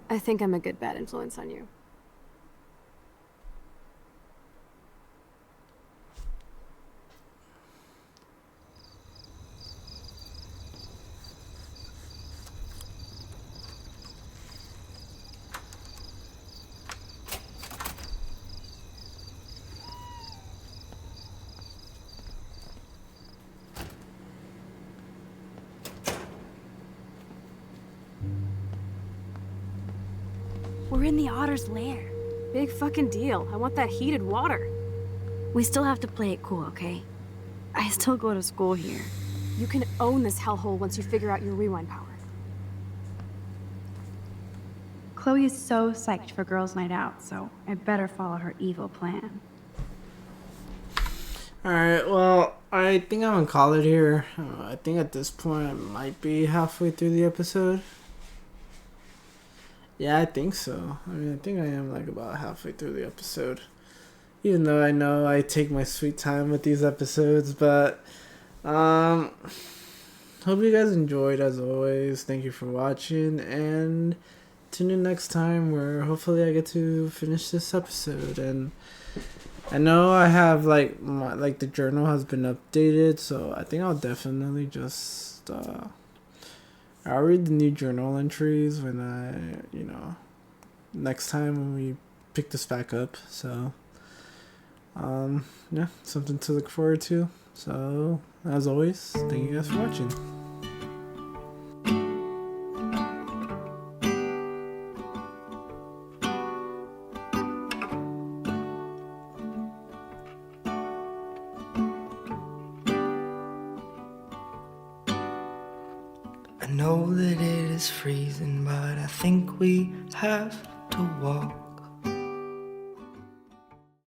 I think I'm a good bad influence on you. We're in the otter's lair. Big fucking deal. I want that heated water. We still have to play it cool, okay? I still go to school here. You can own this hellhole once you figure out your rewind power. Chloe is so psyched for girls' night out, so I better follow her evil plan. Alright, well, I think I'm gonna call it here. I think at this point I might be halfway through the episode. Yeah, I think so. I mean, I think I am like about halfway through the episode. Even though I know I take my sweet time with these episodes, but hope you guys enjoyed as always. Thank you for watching, and tune in next time where hopefully I get to finish this episode. And I know I have like the journal has been updated, so I think I'll definitely just I'll read the new journal entries when next time when we pick this back up. So yeah, something to look forward to. So as always, thank you guys for watching. I know that it is freezing, but I think we have to walk.